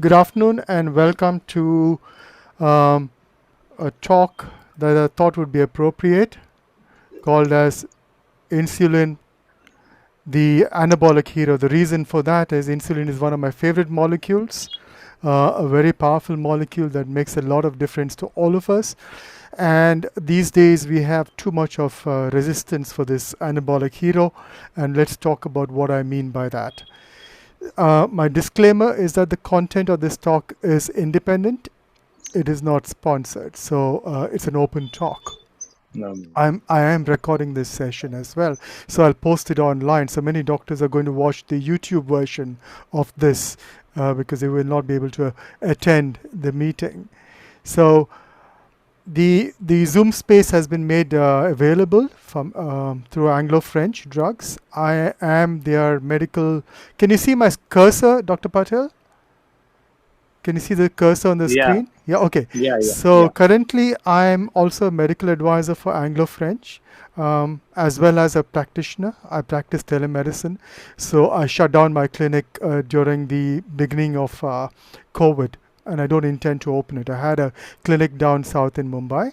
Good afternoon and welcome to um, a talk that I thought would be appropriate called as Insulin, the Anabolic Hero. The reason for that is insulin is one of my favorite molecules, a very powerful molecule that makes a lot of difference to all of us. And these days we have too much of resistance for this anabolic hero, and let's talk about what I mean by that. My disclaimer is that the content of this talk is independent. It is not sponsored, so it's an open talk. I am recording this session as well, so I'll post it online. So many doctors are going to watch the YouTube version of this because they will not be able to attend the meeting. So the Zoom space has been made available from through Anglo-French drugs. I am their medical. Can you see my cursor, Dr. Patel? Can you see the cursor on the screen? Yeah, okay. So currently I'm also a medical advisor for Anglo-French, as well as a practitioner. I practice telemedicine. So I shut down my clinic during the beginning of COVID, and I don't intend to open it. I had a clinic down south in Mumbai,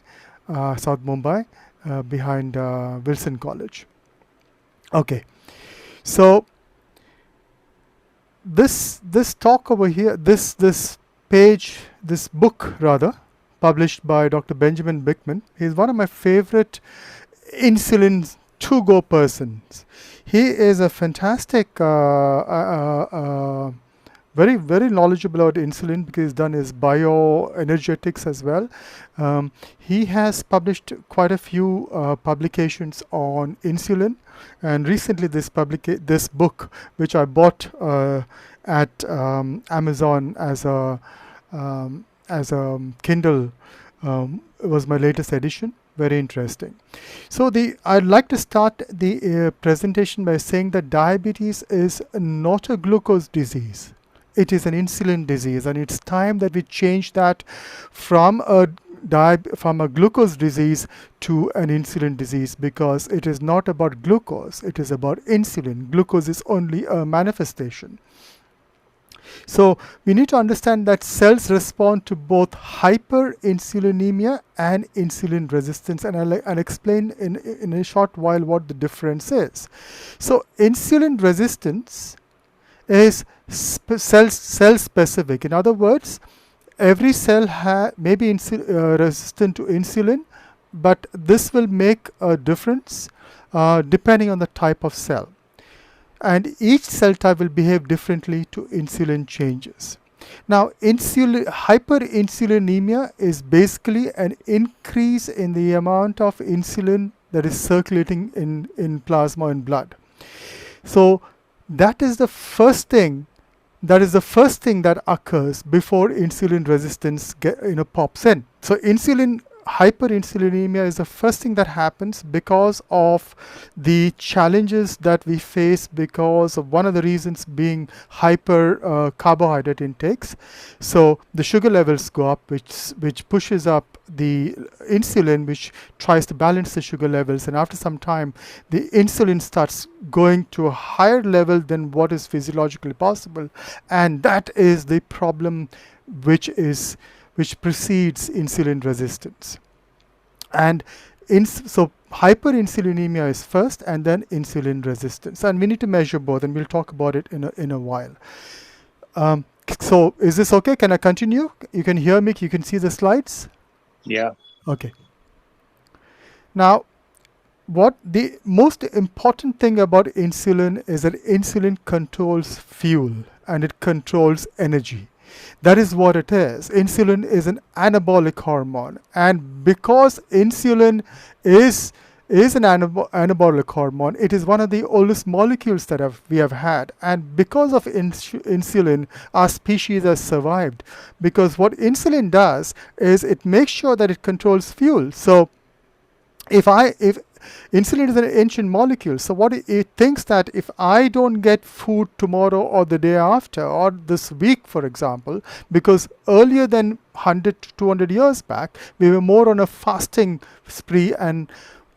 South Mumbai, behind Wilson College. Okay, so this talk over here, this page, this book rather, published by Dr. Benjamin Bickman. He's one of my favorite insulin to-go persons. He is a fantastic, very, very knowledgeable about insulin because he's done his bioenergetics as well. He has published quite a few publications on insulin, and recently this book, which I bought at Amazon as a Kindle, was my latest edition. Very interesting. So I'd like to start the presentation by saying that diabetes is not a glucose disease. It is an insulin disease, and it's time that we change that from a glucose disease to an insulin disease, because it is not about glucose, it is about insulin. Glucose is only a manifestation. So we need to understand that cells respond to both hyperinsulinemia and insulin resistance, and I'll explain in a short while what the difference is. So insulin resistance is cell specific. In other words, every cell may be resistant to insulin, but this will make a difference depending on the type of cell. And each cell type will behave differently to insulin changes. Now, hyperinsulinemia is basically an increase in the amount of insulin that is circulating in plasma and blood. So that is the first thing. That is the first thing that occurs before insulin resistance pops in. So hyperinsulinemia is the first thing that happens because of the challenges that we face, because of one of the reasons being hyper carbohydrate intakes. So the sugar levels go up, which pushes up the insulin, which tries to balance the sugar levels, and after some time the insulin starts going to a higher level than what is physiologically possible, and that is the problem which precedes insulin resistance. And so hyperinsulinemia is first, and then insulin resistance, and we need to measure both, and we'll talk about it in a while. So is this okay? Can I continue? You can hear me? You can see the slides? Yeah. Okay. Now, what the most important thing about insulin is that insulin controls fuel and it controls energy. That is what it is. Insulin is an anabolic hormone, and because insulin is an anabolic hormone, it is one of the oldest molecules that we have had, and because of insulin, our species has survived, because what insulin does is it makes sure that it controls fuel. So if insulin is an ancient molecule, so what it thinks that if I don't get food tomorrow or the day after or this week, for example, because earlier than 100 to 200 years back, we were more on a fasting spree and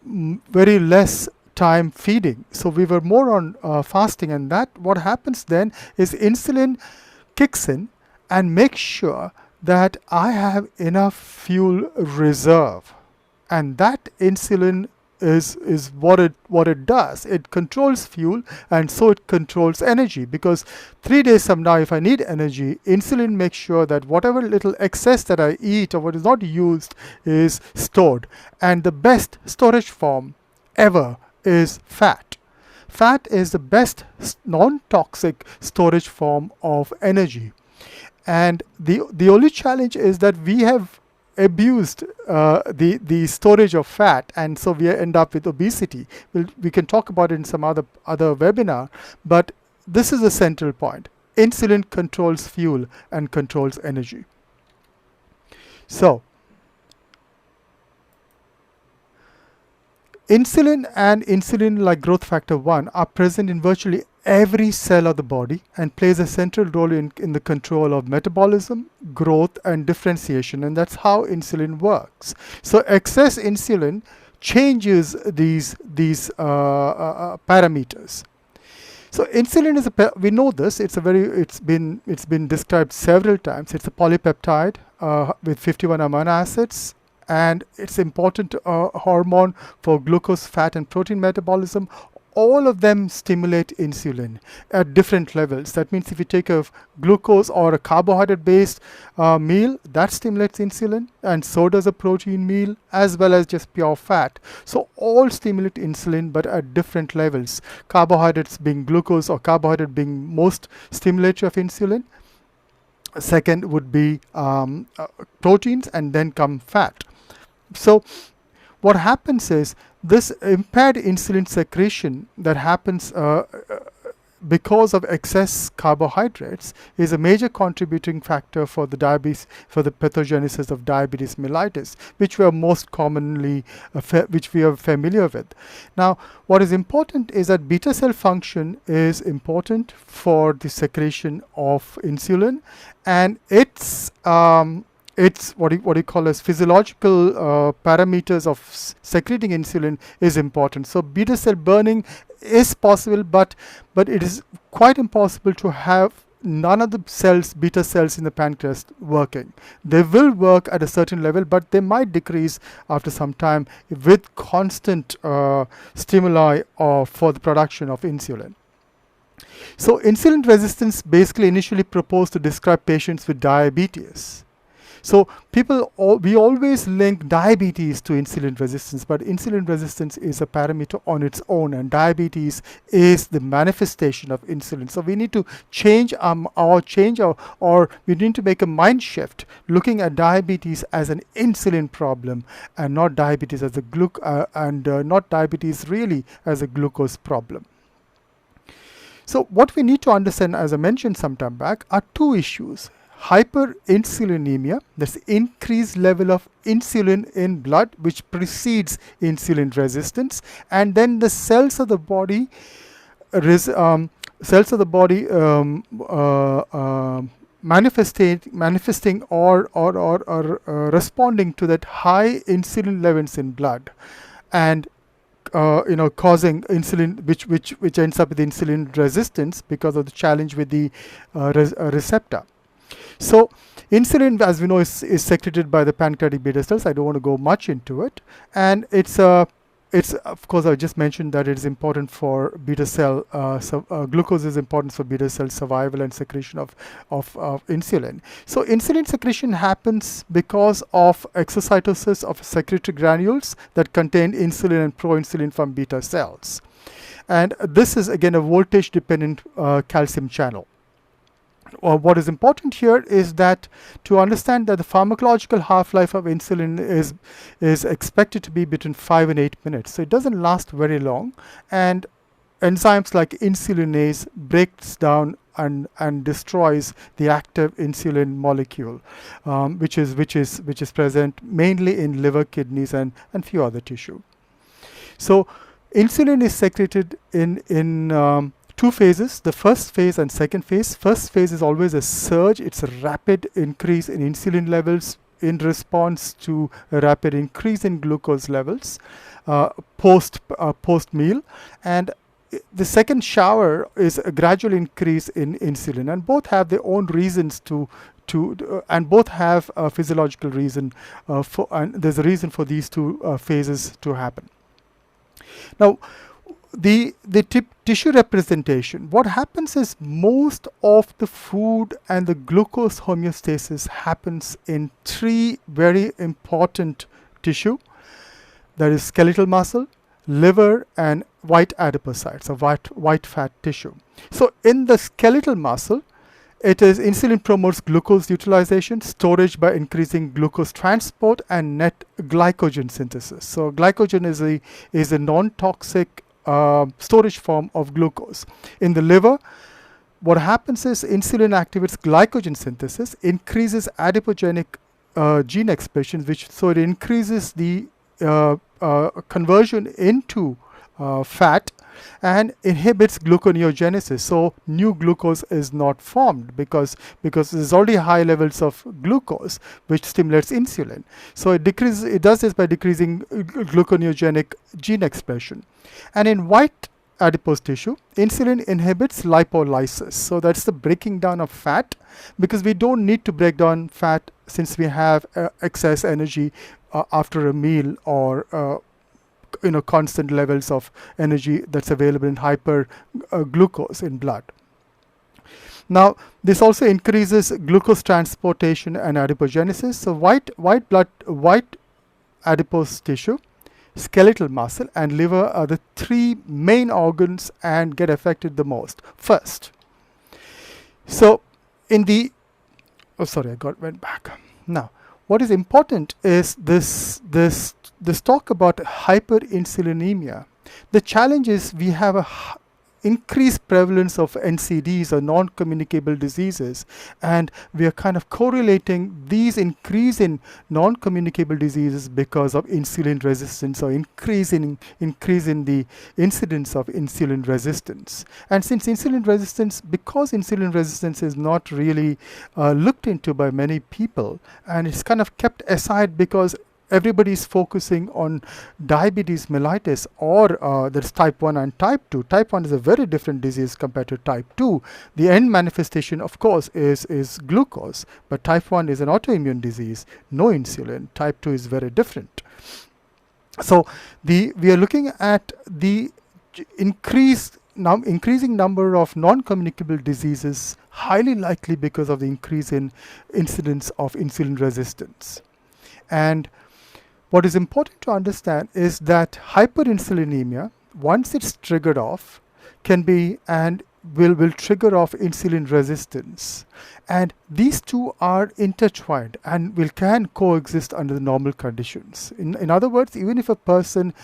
very less time feeding. So we were more on fasting, and that what happens then is insulin kicks in and make sure that I have enough fuel reserve. And that insulin is what it does. It controls fuel, and so it controls energy, because 3 days from now, if I need energy, insulin makes sure that whatever little excess that I eat or what is not used is stored. And the best storage form ever is fat. Fat is the best non-toxic storage form of energy. And the only challenge is that we have abused the storage of fat, and so we end up with obesity. We can talk about it in some other webinar, but this is the central point. Insulin controls fuel and controls energy. So insulin and insulin-like growth factor 1 are present in virtually every cell of the body and plays a central role in the control of metabolism, growth, and differentiation, and that's how insulin works. So excess insulin changes these parameters. So insulin is we know this. It's been described several times. It's a polypeptide with 51 amino acids, and it's important hormone for glucose, fat, and protein metabolism. All of them stimulate insulin at different levels. That means if you take a glucose or a carbohydrate-based meal, that stimulates insulin, and so does a protein meal, as well as just pure fat. So all stimulate insulin, but at different levels. Carbohydrates being glucose, or carbohydrate being most stimulatory of insulin. Second would be proteins, and then come fat. So what happens is this impaired insulin secretion that happens because of excess carbohydrates is a major contributing factor for the pathogenesis of diabetes mellitus, which we are most commonly which we are familiar with. Now, what is important is that beta cell function is important for the secretion of insulin, and it's what you call as physiological parameters of secreting insulin is important. So beta cell burning is possible, but it is quite impossible to have none of the beta cells in the pancreas working. They will work at a certain level, but they might decrease after some time with constant stimuli for the production of insulin. So insulin resistance basically initially proposed to describe patients with diabetes. So we always link diabetes to insulin resistance, but insulin resistance is a parameter on its own, and diabetes is the manifestation of insulin. So we need to change or we need to make a mind shift, looking at diabetes as an insulin problem, and not diabetes as not diabetes really as a glucose problem. So what we need to understand, as I mentioned some time back, are two issues. Hyperinsulinemia, that's increased level of insulin in blood, which precedes insulin resistance, and then the cells of the body manifesting or responding to that high insulin levels in blood, and causing insulin, which ends up with insulin resistance because of the challenge with the receptor. So insulin, as we know, is secreted by the pancreatic beta cells. I don't want to go much into it, and it's of course I just mentioned that it is important for beta cell. Glucose is important for beta cell survival and secretion of insulin. So insulin secretion happens because of exocytosis of secretory granules that contain insulin and proinsulin from beta cells, and this is again a voltage dependent calcium channel. What is important here is that to understand that the pharmacological half-life of insulin is expected to be between 5 and 8 minutes. So it doesn't last very long, and enzymes like insulinase breaks down and destroys the active insulin molecule, which is present mainly in liver, kidneys, and few other tissue. So insulin is secreted in two phases, the first phase and second phase. First phase is always a surge. It's a rapid increase in insulin levels in response to a rapid increase in glucose levels post meal, and the second shower is a gradual increase in insulin, and both have their own reasons to and both have a physiological reason and there's a reason for these two phases to happen. Now, the tissue representation, what happens is most of the food and the glucose homeostasis happens in three very important tissue, that is skeletal muscle, liver, and white adipocytes, or white fat tissue. So in the skeletal muscle, it is insulin promotes glucose utilization, storage by increasing glucose transport, and net glycogen synthesis. So glycogen is a non-toxic storage form of glucose. In the liver, what happens is insulin activates glycogen synthesis, increases adipogenic gene expression, so it increases the conversion into fat and inhibits gluconeogenesis. So new glucose is not formed because there's already high levels of glucose, which stimulates insulin. So it does this by decreasing gluconeogenic gene expression. And in white adipose tissue, insulin inhibits lipolysis. So that's the breaking down of fat, because we don't need to break down fat since we have excess energy after a meal, or constant levels of energy that's available in glucose in blood. Now, this also increases glucose transportation and adipogenesis. So white adipose tissue, skeletal muscle, and liver are the three main organs and get affected the most first. So in the went back. Now, what is important is this talk about hyperinsulinemia. The challenge is we have a increased prevalence of NCDs, or non-communicable diseases, and we are kind of correlating these increase in non-communicable diseases because of insulin resistance, or increase in the incidence of insulin resistance. And because insulin resistance is not really looked into by many people, and it's kind of kept aside because everybody is focusing on diabetes mellitus, or there's type 1 and type 2. Type 1 is a very different disease compared to type 2. The end manifestation, of course, is glucose, but type 1 is an autoimmune disease, no insulin. Type 2 is very different. So we are looking at the increasing number of non-communicable diseases, highly likely because of the increase in incidence of insulin resistance. And what is important to understand is that hyperinsulinemia, once it's triggered off, can be and will trigger off insulin resistance. And these two are intertwined and can coexist under the normal conditions. In other words, even if a person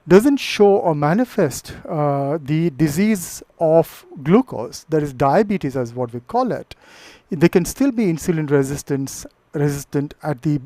doesn't show or manifest the disease of glucose, that is diabetes as what we call it, they can still be insulin resistant at the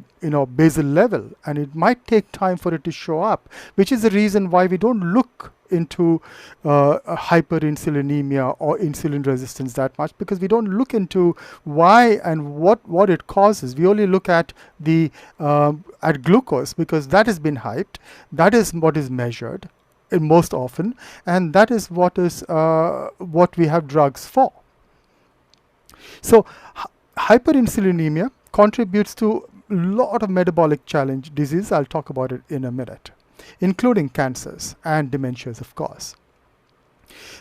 basal level, and it might take time for it to show up, which is the reason why we don't look into hyperinsulinemia or insulin resistance that much, because we don't look into why and what it causes. We only look at the at glucose, because that has been hyped, that is what is measured most often, and that is what we have drugs for. So hyperinsulinemia contributes to a lot of metabolic challenge disease. I'll talk about it in a minute, including cancers and dementias, of course.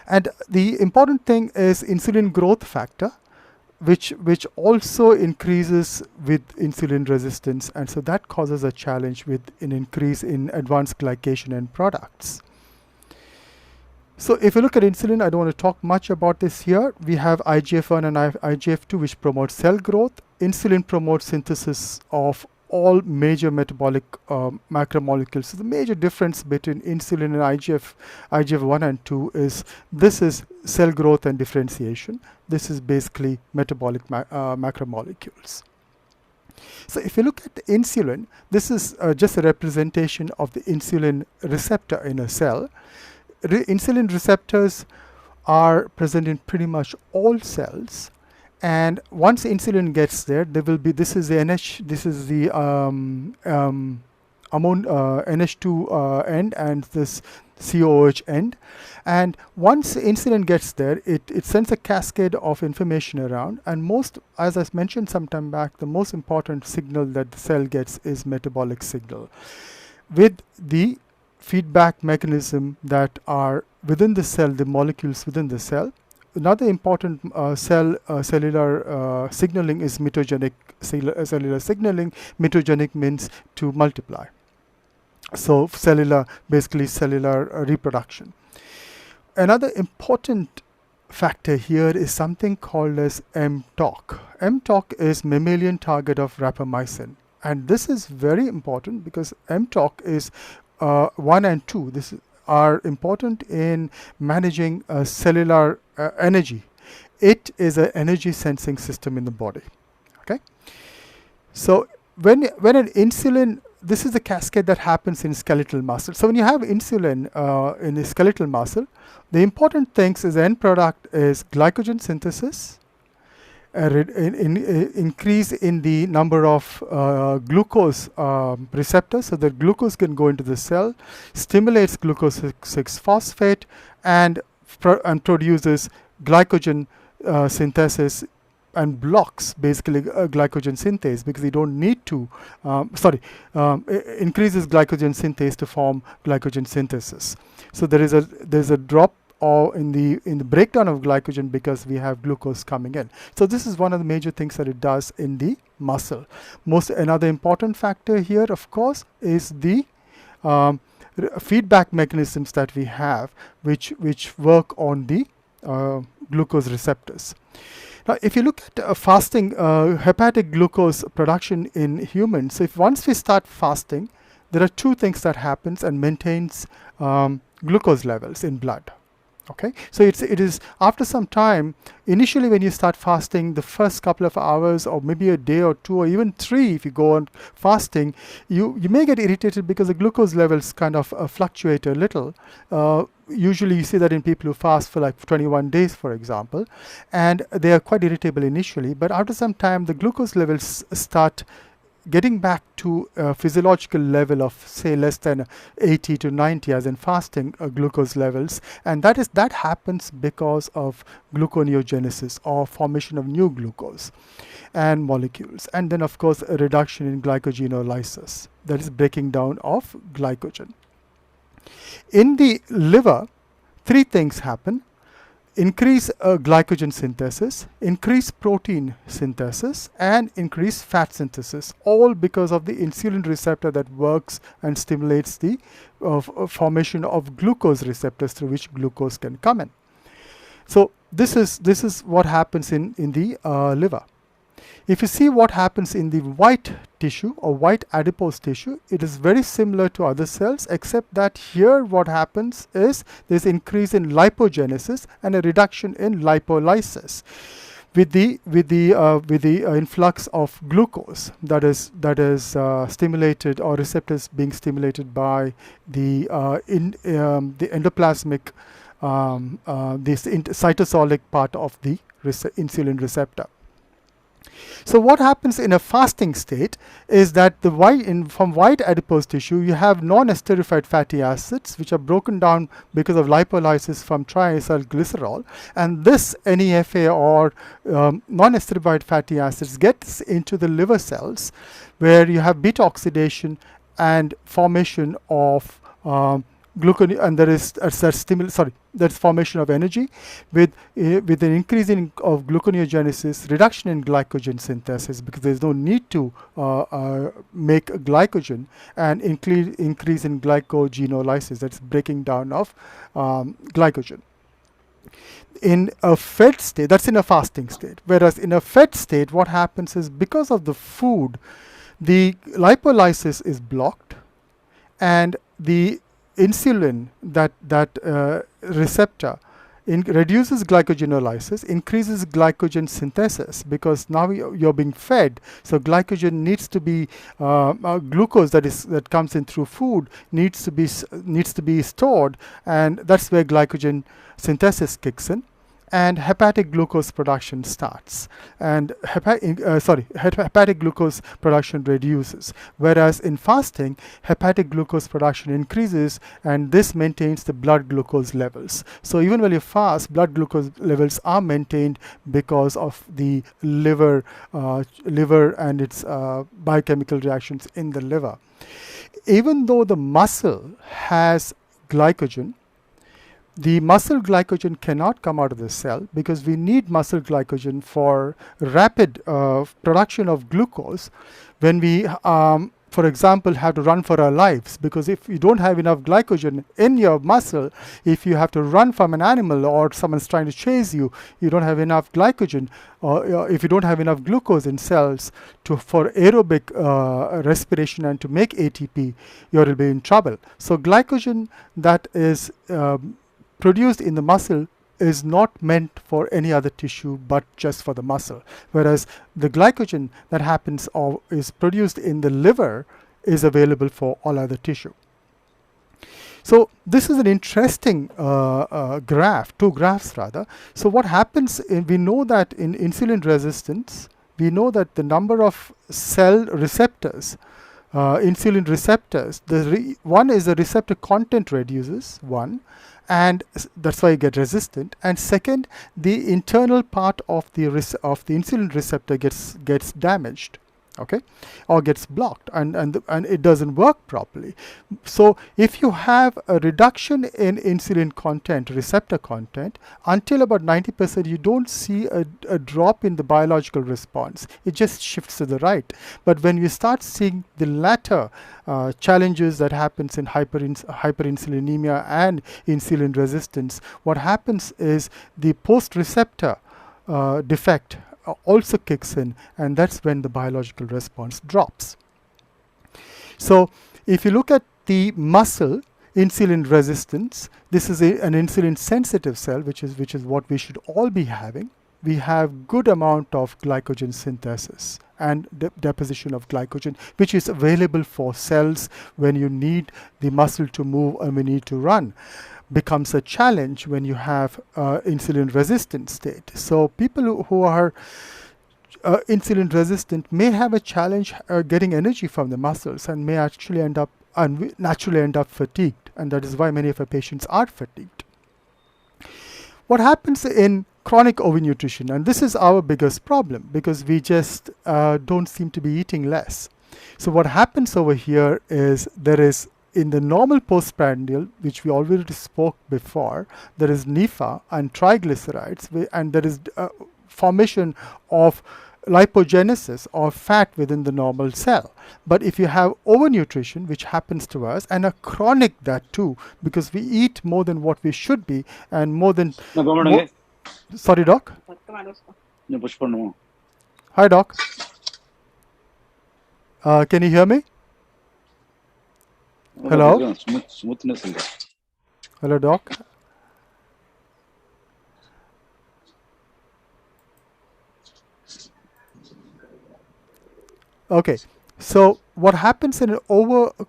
And the important thing is insulin growth factor, which also increases with insulin resistance, and so that causes a challenge with an increase in advanced glycation end products. So if you look at insulin, I don't want to talk much about this here. We have IGF-1 and IGF-2, which promote cell growth. Insulin promotes synthesis of all major metabolic macromolecules. So the major difference between insulin and IGF-1 and 2 is this is cell growth and differentiation. This is basically metabolic macromolecules. So if you look at the insulin, this is just a representation of the insulin receptor in a cell. Insulin receptors are present in pretty much all cells, and once insulin gets there, this is the NH2 end, and this COOH end. And once insulin gets there, it sends a cascade of information around. And most, as I mentioned some time back, the most important signal that the cell gets is metabolic signal. With the feedback mechanism that are within the cell, the molecules within the cell, another important cellular signaling is mitogenic cellular signaling. Mitogenic means to multiply. So basically cellular reproduction. Another important factor here is something called as mTOR. mTOR is mammalian target of rapamycin, and this is very important because mTOR is 1 and 2. This are important in managing cellular energy. It is an energy sensing system in the body. Okay, so when an insulin, this is a cascade that happens in skeletal muscle. So when you have insulin in the skeletal muscle, the important things is the end product is glycogen synthesis, increase in the number of glucose receptors, so that glucose can go into the cell, stimulates glucose 6-phosphate, and produces glycogen synthesis, and blocks basically glycogen synthase, because you don't need to, increases glycogen synthase to form glycogen synthesis. So there's a drop in the breakdown of glycogen because we have glucose coming in. So this is one of the major things that it does in the muscle. Another important factor here, of course, is the feedback mechanisms that we have, which work on the glucose receptors. Now, if you look at fasting, hepatic glucose production in humans, so if once we start fasting, there are two things that happens and maintains glucose levels in blood. Okay, so it is after some time, initially when you start fasting, the first couple of hours or maybe a day or two or even 3 if you go on fasting, you may get irritated because the glucose levels kind of fluctuate a little. Usually you see that in people who fast for like 21 days, for example, and they are quite irritable initially, but after some time the glucose levels start getting back to a physiological level of say less than 80 to 90 as in fasting glucose levels, and that happens because of gluconeogenesis or formation of new glucose and molecules, and then of course a reduction in glycogenolysis, that is breaking down of glycogen. In the liver, 3 things happen: increase glycogen synthesis, increase protein synthesis, and increase fat synthesis, all because of the insulin receptor that works and stimulates the formation of glucose receptors through which glucose can come in. So this is what happens in the liver. If you see what happens in the white tissue or white adipose tissue, it is very similar to other cells, except that here what happens is there's increase in lipogenesis and a reduction in lipolysis with the influx of glucose that is stimulated, or receptors being stimulated by the endoplasmic this cytosolic part of the insulin receptor. So what happens in a fasting state is that from white adipose tissue you have non-esterified fatty acids which are broken down because of lipolysis from triacylglycerol, and this NEFA or non-esterified fatty acids gets into the liver cells where you have beta oxidation and formation of glucose, and that's formation of energy with an increase of gluconeogenesis, reduction in glycogen synthesis because there's no need to make glycogen, and increase in glycogenolysis, that's breaking down of glycogen. In a fed state, that's in a fasting state, whereas in a fed state what happens is because of the food, the lipolysis is blocked, and the insulin, that receptor, reduces glycogenolysis, increases glycogen synthesis, because now you're being fed. So glycogen needs to be glucose that comes in through food needs to be stored, and that's where glycogen synthesis kicks in. and hepatic glucose production starts, and hepatic glucose production reduces, whereas in fasting hepatic glucose production increases, and this maintains the blood glucose levels. So even when you fast, blood glucose levels are maintained because of the liver and its biochemical reactions in the liver. Even though the muscle has glycogen, the muscle glycogen cannot come out of the cell, because we need muscle glycogen for rapid production of glucose when we, for example, have to run for our lives. Because if you don't have enough glycogen in your muscle, if you have to run from an animal or someone's trying to chase you, you don't have enough glycogen, or if you don't have enough glucose in cells for aerobic respiration and to make ATP, you'll be in trouble. So glycogen that is produced in the muscle is not meant for any other tissue but just for the muscle, whereas the glycogen that happens or is produced in the liver is available for all other tissue. So this is an interesting graph, two graphs rather. So what happens, we know that in insulin resistance, we know that the number of cell receptors, insulin receptors, one is the receptor content reduces, one, and that's why you get resistant, and second, the internal part of the insulin receptor gets damaged, okay, or gets blocked, and it doesn't work properly. So if you have a reduction in insulin content, receptor content, until about 90%, you don't see a drop in the biological response. It just shifts to the right. But when we start seeing the latter challenges that happens in hyperinsulinemia and insulin resistance, what happens is the post-receptor defect also kicks in, and that's when the biological response drops. So if you look at the muscle insulin resistance, this is an insulin sensitive cell, which is what we should all be having. We have good amount of glycogen synthesis and deposition of glycogen, which is available for cells when you need the muscle to move and we need to run. Becomes a challenge when you have insulin resistant state. So people who are insulin resistant may have a challenge getting energy from the muscles, and may actually naturally end up fatigued, and that is why many of our patients are fatigued. What happens in chronic overnutrition, and this is our biggest problem, because we just don't seem to be eating less. So what happens over here is there is, in the normal postprandial, which we already spoke before, there is NEFA and triglycerides, and there is formation of lipogenesis or fat within the normal cell. But if you have overnutrition, which happens to us, and a chronic that too, because we eat more than what we should be, and more than... Sorry, Doc? Hi, Doc. Can you hear me? Hello? Hello, Doc. Okay, so what happens in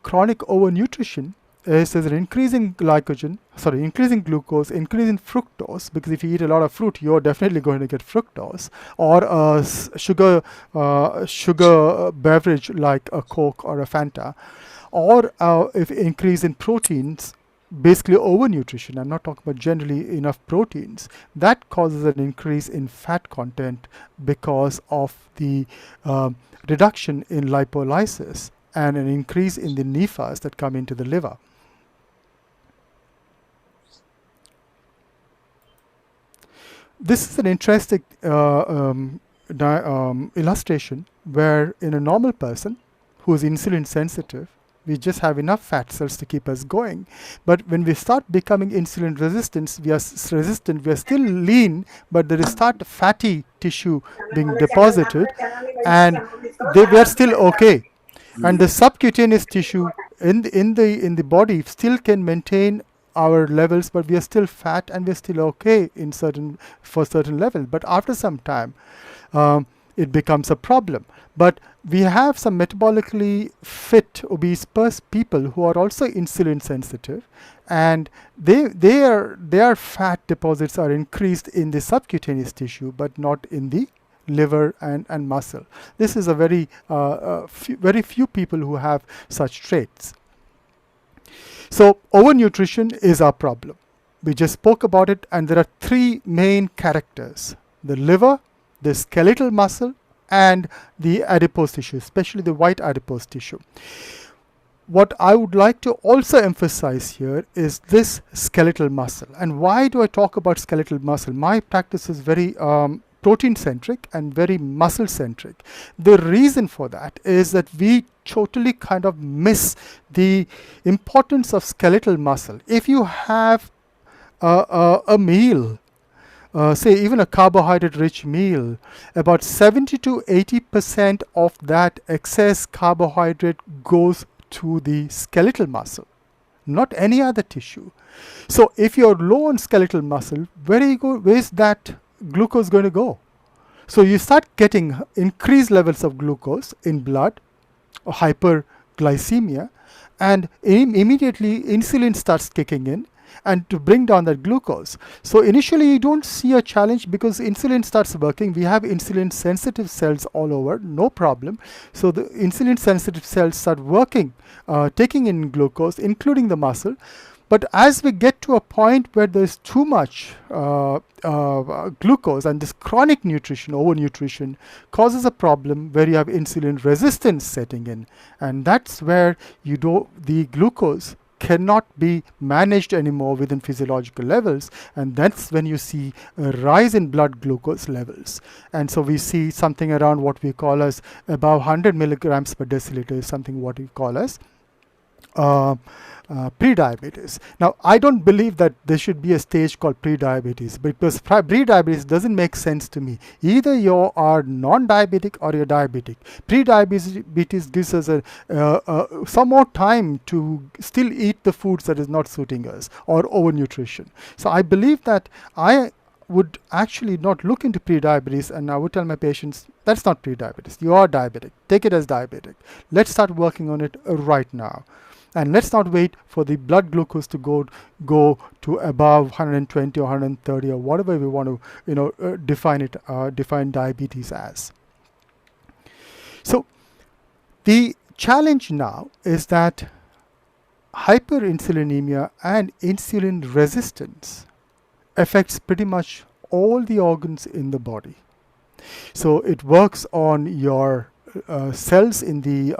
chronic overnutrition is there's an increase in increasing glucose, increase in fructose, because if you eat a lot of fruit, you're definitely going to get fructose, or a sugar beverage like a Coke or a Fanta, or if increase in proteins, basically overnutrition. I'm not talking about generally enough proteins. That causes an increase in fat content because of the reduction in lipolysis and an increase in the NEFAs that come into the liver. This is an interesting illustration where in a normal person who is insulin sensitive, we just have enough fat cells to keep us going. But when we start becoming insulin resistant, we are still lean, but there is fatty tissue being deposited, and we are still okay. And the subcutaneous tissue in the body still can maintain our levels, but we are still fat and we are still okay for certain level. But after some time, it becomes a problem. But we have some metabolically fit obese people who are also insulin sensitive, and their fat deposits are increased in the subcutaneous tissue but not in the liver and muscle. This is a very few people who have such traits. So overnutrition is our problem. We just spoke about it, and there are three main characters: the liver, the skeletal muscle, and the adipose tissue, especially the white adipose tissue. What I would like to also emphasize here is this skeletal muscle. And why do I talk about skeletal muscle? My practice is very protein centric and very muscle centric. The reason for that is that we totally kind of miss the importance of skeletal muscle. If you have a meal, say even a carbohydrate rich meal, about 70 to 80% of that excess carbohydrate goes to the skeletal muscle, not any other tissue. So if you're low on skeletal muscle, where's that glucose going to go? So you start getting increased levels of glucose in blood, or hyperglycemia, and immediately insulin starts kicking in and to bring down that glucose. So initially you don't see a challenge because insulin starts working. We have insulin sensitive cells all over, no problem. So the insulin sensitive cells start working, taking in glucose, including the muscle. But as we get to a point where there's too much glucose, and this chronic nutrition, overnutrition, causes a problem where you have insulin resistance setting in, and that's where the glucose cannot be managed anymore within physiological levels, and that's when you see a rise in blood glucose levels. And so we see something around what we call as above 100 milligrams per deciliter, something what we call as pre-diabetes. Now, I don't believe that there should be a stage called pre-diabetes, because pre-diabetes doesn't make sense to me. Either you are non-diabetic or you're diabetic. Pre-diabetes gives us some more time to still eat the foods that is not suiting us, or overnutrition. So I believe that I would actually not look into pre-diabetes, and I would tell my patients, that's not pre-diabetes, you are diabetic, take it as diabetic. Let's start working on it right now. And let's not wait for the blood glucose to go to above 120 or 130 or whatever we want to define diabetes as. So the challenge now is that hyperinsulinemia and insulin resistance affects pretty much all the organs in the body. So it works on your cells in the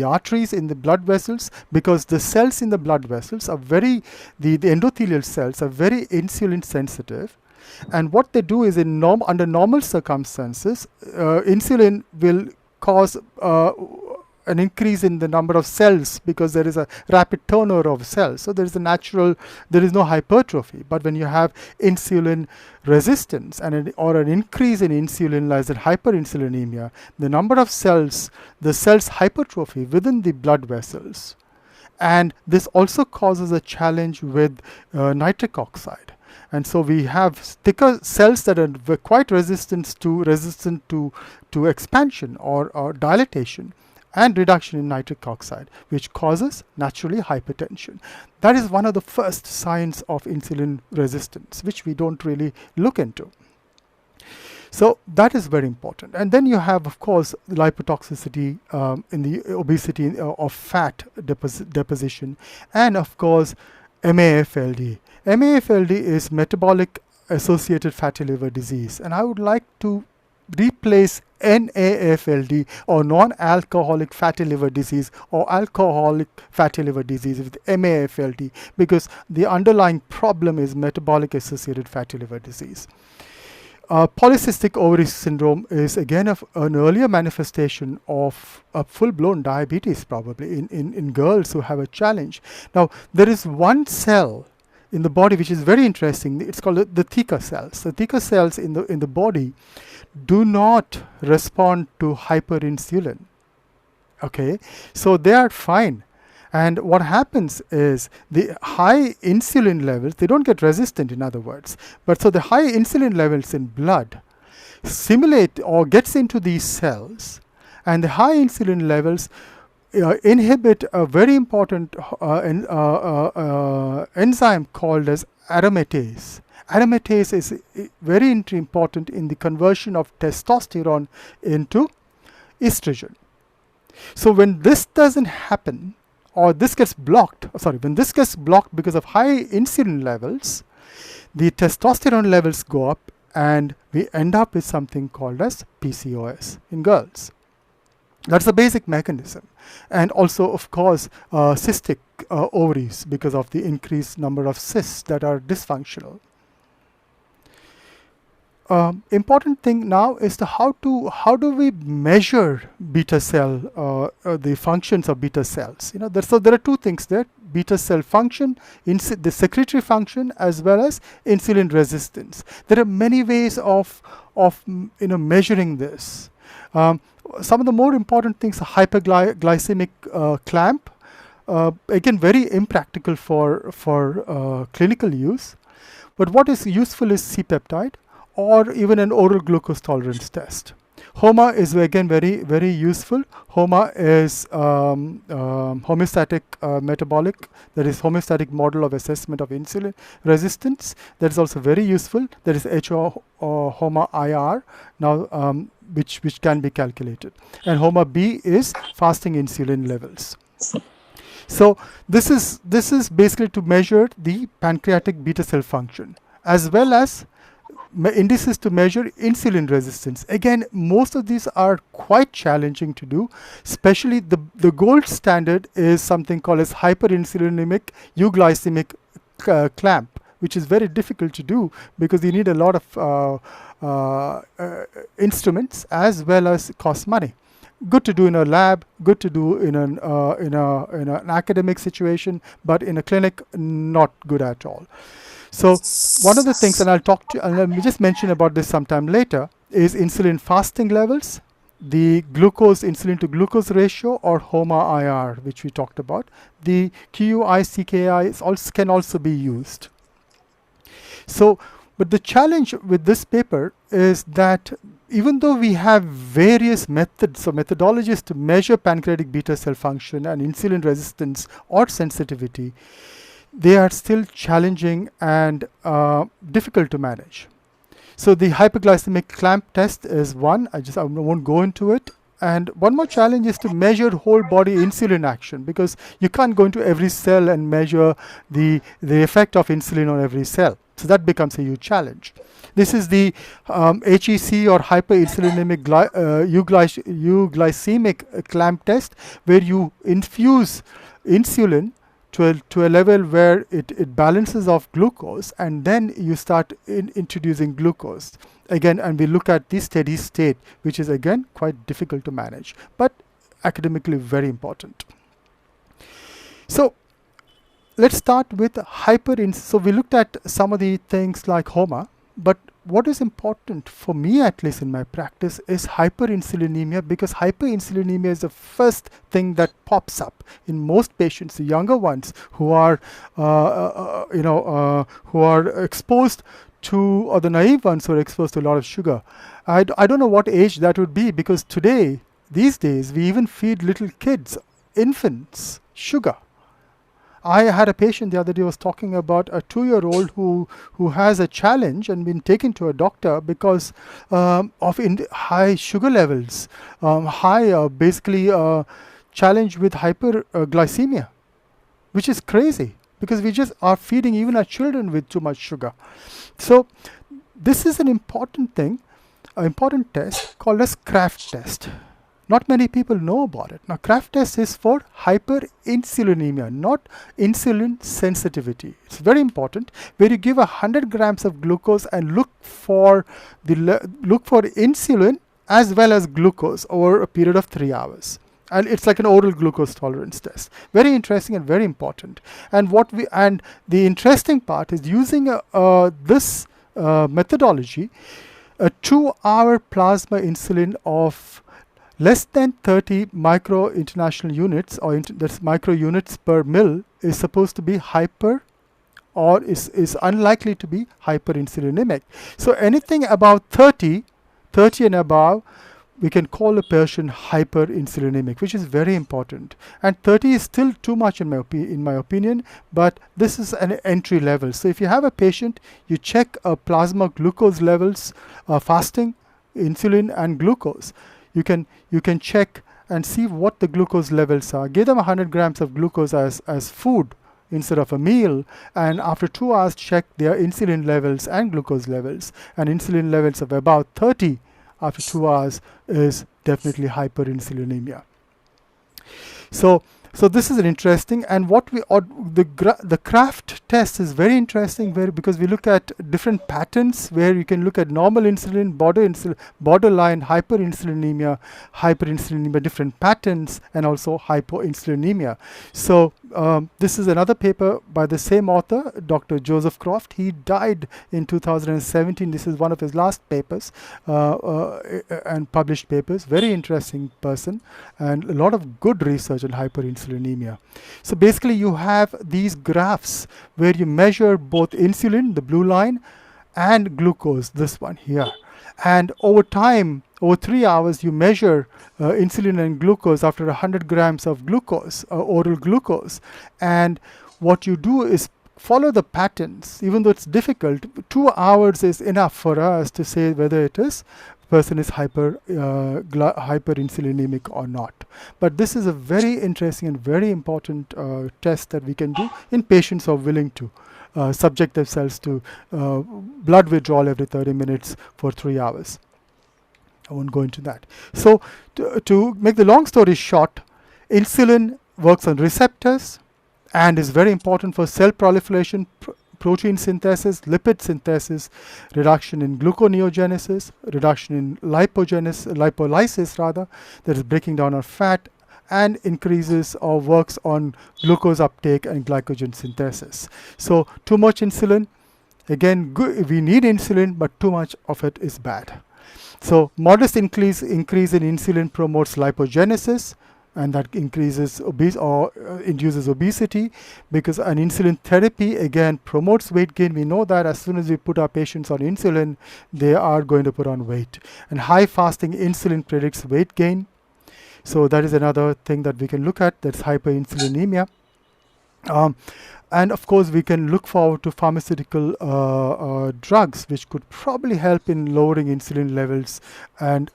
arteries, in the blood vessels, because the cells in the blood vessels are the endothelial cells are very insulin sensitive, and what they do is under normal circumstances, insulin will cause an increase in the number of cells because there is a rapid turnover of cells. So there is no hypertrophy. But when you have insulin resistance or an increase in insulin, like hyperinsulinemia, the number of cells, the cells hypertrophy within the blood vessels. And this also causes a challenge with nitric oxide. And so we have thicker cells that are quite resistant to expansion or dilatation, and reduction in nitric oxide, which causes naturally hypertension. That is one of the first signs of insulin resistance, which we don't really look into. So that is very important. And then you have, of course, lipotoxicity in the obesity of fat deposition, and of course MAFLD. MAFLD is metabolic associated fatty liver disease, and I would like to replace NAFLD or non-alcoholic fatty liver disease or alcoholic fatty liver disease with MAFLD, because the underlying problem is metabolic associated fatty liver disease. Polycystic ovary syndrome is again an earlier manifestation of a full-blown diabetes, probably in girls who have a challenge. Now, there is one cell in the body which is very interesting. It's called the theca cells. The theca cells in the body do not respond to hyperinsulin. Okay, so they are fine. And what happens is the high insulin levels, they don't get resistant, in other words. But so the high insulin levels in blood simulate or gets into these cells, and the high insulin levels inhibit a very important enzyme called as aromatase. Aromatase is very important in the conversion of testosterone into estrogen. So when this doesn't happen, or this gets blocked, when this gets blocked because of high insulin levels, the testosterone levels go up and we end up with something called as PCOS in girls. That's the basic mechanism. And also, of course, cystic ovaries, because of the increased number of cysts that are dysfunctional. Important thing now is how do we measure beta cell, the functions of beta cells. So there are two things there: beta cell function, the secretory function, as well as insulin resistance. There are many ways of measuring this. Some of the more important things are hyperglycemic clamp. Again, very impractical for clinical use. But what is useful is C-peptide, or even an oral glucose tolerance test. HOMA is again very, very useful. HOMA is homeostatic metabolic, that is homeostatic model of assessment of insulin resistance. That is also very useful. There is HOMA IR now, which can be calculated. And HOMA B is fasting insulin levels. So this is basically to measure the pancreatic beta cell function, as well as indices to measure insulin resistance. Again, most of these are quite challenging to do, especially the gold standard is something called as hyperinsulinemic euglycemic clamp, which is very difficult to do because you need a lot of instruments as well as cost money. Good to do in a lab, good to do in an academic situation, but in a clinic, not good at all. So one of the things, and let me just mention about this sometime later, is insulin fasting levels, the insulin to glucose ratio, or HOMA IR, which we talked about. The QUI-CKI can also be used. So, but the challenge with this paper is that even though we have various methods or methodologies to measure pancreatic beta cell function and insulin resistance or sensitivity, they are still challenging and difficult to manage. So the hyperglycemic clamp test is one. I won't go into it. And one more challenge is to measure whole body insulin action, because you can't go into every cell and measure the effect of insulin on every cell. So that becomes a huge challenge. This is the HEC, or hyperinsulinemic euglycemic clamp test, where you infuse insulin to a level where it balances off glucose, and then you start introducing glucose again, and we look at the steady state, which is again quite difficult to manage, but academically very important. So let's start with so we looked at some of the things like HOMA, but what is important for me, at least in my practice, is hyperinsulinemia, because hyperinsulinemia is the first thing that pops up in most patients, the younger ones who are who are exposed to, or the naive ones who are exposed to a lot of sugar. I don't know what age that would be, because these days, we even feed little kids, infants, sugar. I had a patient the other day was talking about a 2-year-old who has a challenge and been taken to a doctor because of high sugar levels, basically challenge with hyperglycemia, which is crazy, because we just are feeding even our children with too much sugar. So this is an important thing, an important test called as Kraft test. Not many people know about it. Now, Kraft test is for hyperinsulinemia, not insulin sensitivity. It's very important, where you give 100 grams of glucose and look for insulin as well as glucose over a period of 3 hours. And it's like an oral glucose tolerance test. Very interesting and very important. And the interesting part is using this methodology, a 2-hour plasma insulin of less than 30 micro international units, or that's micro units per mil, is supposed to be is unlikely to be hyperinsulinemic. So anything about 30 30 and above, we can call a patient hyperinsulinemic, which is very important. And 30 is still too much in my opinion, but this is an entry level. So if you have a patient, you check plasma glucose levels, fasting, insulin and glucose. You can check and see what the glucose levels are. Give them 100 grams of glucose as food instead of a meal, and after 2 hours check their insulin levels and glucose levels. And insulin levels of about 30 after 2 hours is definitely hyperinsulinemia. So this is an interesting, and what we the Kraft test is very interesting, because we look at different patterns where you can look at normal insulin, borderline hyperinsulinemia, different patterns, and also hypoinsulinemia. So this is another paper by the same author, Dr. Joseph Croft. He died in 2017. This is one of his last papers and published papers. Very interesting person, and a lot of good research on hyperinsulinemia. So basically you have these graphs where you measure both insulin, the blue line, and glucose, this one here. And over time, over 3 hours, you measure insulin and glucose after 100 grams of glucose, oral glucose. And what you do is follow the patterns. Even though it's difficult, 2 hours is enough for us to say whether it is person is hyperinsulinemic or not. But this is a very interesting and very important test that we can do in patients who are willing to subject themselves to blood withdrawal every 30 minutes for 3 hours. I won't go into that. So to make the long story short, insulin works on receptors and is very important for cell proliferation, protein synthesis, lipid synthesis, reduction in gluconeogenesis, reduction in lipolysis rather, that is breaking down of fat, and increases or works on glucose uptake and glycogen synthesis. So too much insulin, again, we need insulin, but too much of it is bad. So modest increase in insulin promotes lipogenesis, and that increases induces obesity, because an insulin therapy again promotes weight gain. We know that as soon as we put our patients on insulin, they are going to put on weight. And high fasting insulin predicts weight gain. So that is another thing that we can look at, that's hyperinsulinemia. And of course, we can look forward to pharmaceutical drugs, which could probably help in lowering insulin levels, and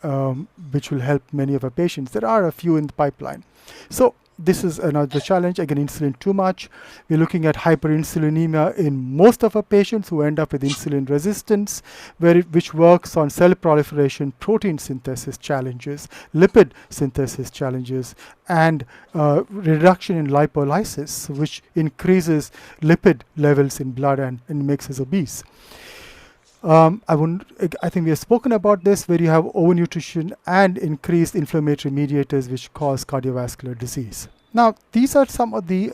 which will help many of our patients. There are a few in the pipeline. So this is another challenge. Again, insulin too much. We're looking at hyperinsulinemia in most of our patients who end up with insulin resistance, which works on cell proliferation, protein synthesis challenges, lipid synthesis challenges, and reduction in lipolysis, which increases lipid levels in blood and makes us obese. I think we have spoken about this, where you have overnutrition and increased inflammatory mediators which cause cardiovascular disease. Now, these are some of the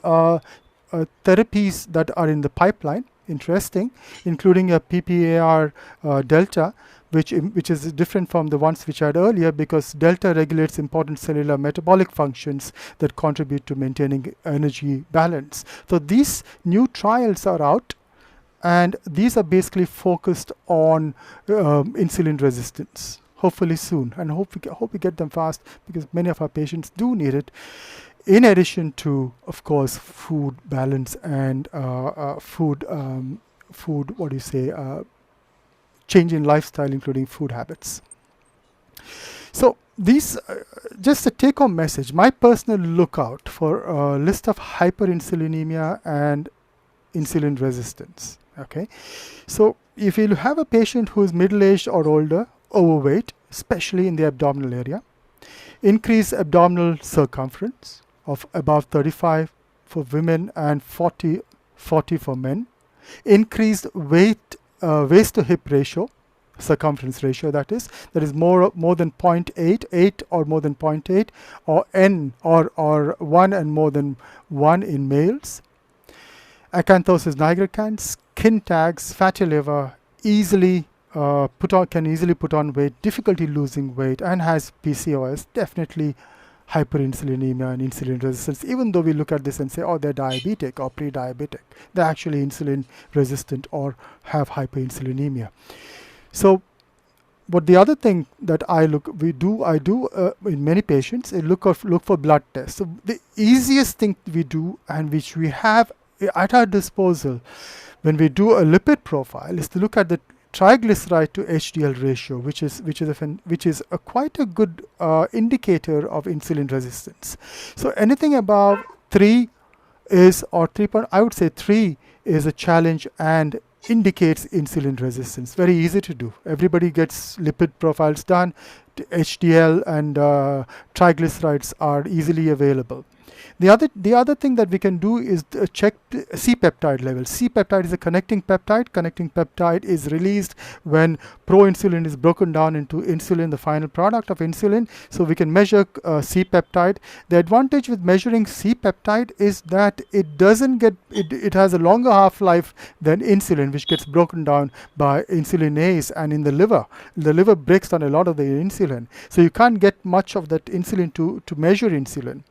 therapies that are in the pipeline, interesting, including a PPAR delta, which is different from the ones which I had earlier, because delta regulates important cellular metabolic functions that contribute to maintaining energy balance. So these new trials are out, and these are basically focused on insulin resistance, hopefully soon, and hope we get them fast, because many of our patients do need it, in addition to, of course, food balance and change in lifestyle, including food habits. So these, just a take-home message, my personal lookout for a list of hyperinsulinemia and insulin resistance. Okay, so if you have a patient who is middle-aged or older, overweight, especially in the abdominal area, increased abdominal circumference of above 35 for women and 40 for men, increased waist to hip ratio, circumference ratio, that is more than 0.8, 8 or more than 0.8, or n or 1 and more than 1 in males, acanthosis nigricans, skin tags, fatty liver, can easily put on weight, difficulty losing weight, and has PCOS, definitely hyperinsulinemia and insulin resistance. Even though we look at this and say, oh, they're diabetic or pre-diabetic, they're actually insulin resistant or have hyperinsulinemia. So But the other thing that I do in many patients is look for blood tests. So the easiest thing we do, and which we have at our disposal when we do a lipid profile, is to look at the triglyceride to HDL ratio, which is quite a good indicator of insulin resistance. So anything above 3 is, or 3 point, I would say 3 is a challenge and indicates insulin resistance. Very easy to do. Everybody gets lipid profiles done. HDL and triglycerides are easily available. The other thing that we can do is check C-peptide levels. C-peptide is a connecting peptide. Connecting peptide is released when proinsulin is broken down into insulin, the final product of insulin. So we can measure C-peptide. The advantage with measuring C-peptide is that it doesn't get, it has a longer half-life than insulin, which gets broken down by insulinase and in the liver. The liver breaks down a lot of the insulin. So you can't get much of that insulin to measure insulin.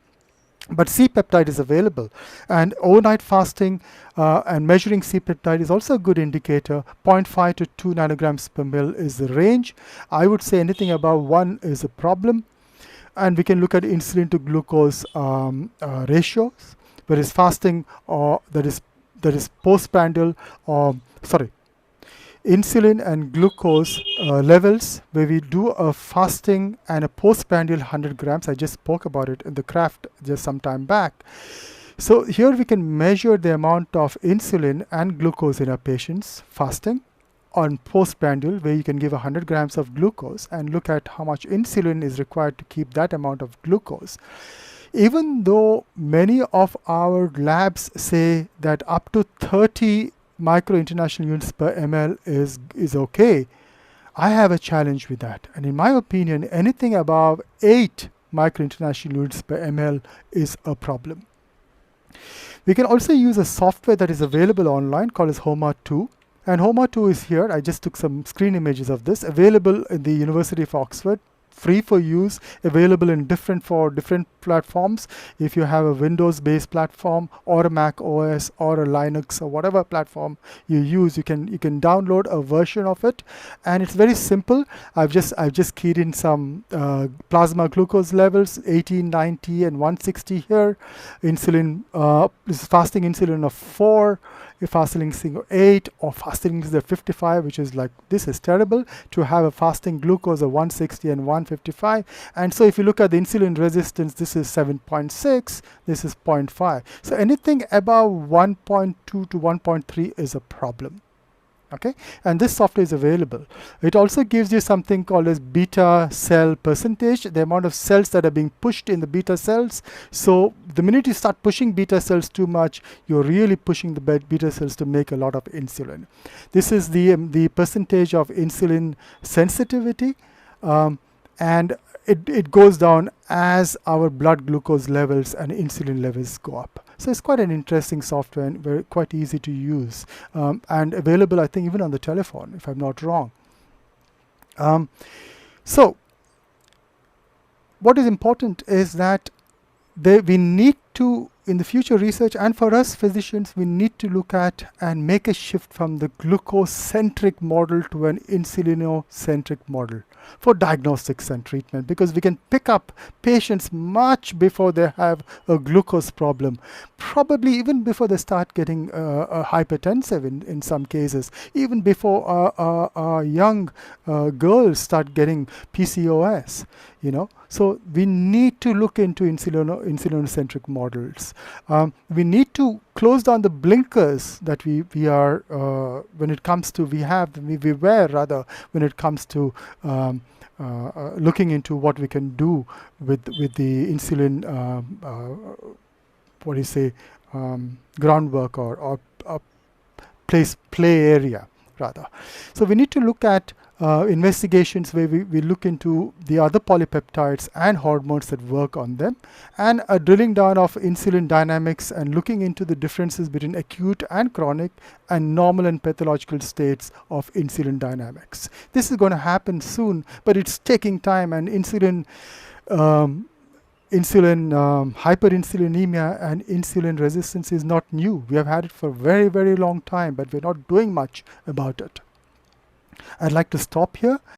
But C-peptide is available, and overnight fasting and measuring C-peptide is also a good indicator. 0.5 to 2 nanograms per mil is the range. I would say anything above 1 is a problem. And we can look at insulin to glucose ratios, whereas fasting that is postprandial, insulin and glucose levels, where we do a fasting and a postprandial 100 grams. I just spoke about it in the craft just some time back. So here we can measure the amount of insulin and glucose in our patients fasting. On postprandial, where you can give 100 grams of glucose and look at how much insulin is required to keep that amount of glucose. Even though many of our labs say that up to 30 micro international units per ml is okay, I have a challenge with that. And in my opinion, anything above 8 micro international units per ml is a problem. We can also use a software that is available online called as HOMA 2. And HOMA 2 is here. I just took some screen images of this, available in the University of Oxford. Free for use, available in different platforms. If you have a Windows-based platform or a Mac OS or a Linux or whatever platform you use, you can download a version of it, and it's very simple. I've just keyed in some plasma glucose levels, 80, 90, and 160 here. Insulin is fasting insulin of 4. If fasting insulin 8 or fasting is 55, which is like, this is terrible to have a fasting glucose of 160 and 155. And so if you look at the insulin resistance, this is 7.6, this is 0.5. So anything above 1.2 to 1.3 is a problem. Okay, and this software is available. It also gives you something called as beta cell percentage, the amount of cells that are being pushed in the beta cells. So the minute you start pushing beta cells too much, you're really pushing the beta cells to make a lot of insulin. This is the percentage of insulin sensitivity, and it goes down as our blood glucose levels and insulin levels go up. So it's quite an interesting software and very quite easy to use, and available, I think, even on the telephone, if I'm not wrong. So what is important is that we need to, in the future research, and for us physicians, we need to look at and make a shift from the glucose-centric model to an insulinocentric model for diagnostics and treatment, because we can pick up patients much before they have a glucose problem, probably even before they start getting hypertensive in some cases, even before young girls start getting PCOS, you know. So we need to look into insulinocentric models. We need to close down the blinkers that we wear when it comes to when it comes to looking into what we can do with the insulin groundwork or play area rather. So we need to look at investigations where we look into the other polypeptides and hormones that work on them, and a drilling down of insulin dynamics and looking into the differences between acute and chronic and normal and pathological states of insulin dynamics. This is going to happen soon, but it's taking time, and hyperinsulinemia and insulin resistance is not new. We have had it for a very, very long time, but we're not doing much about it. I'd like to stop here.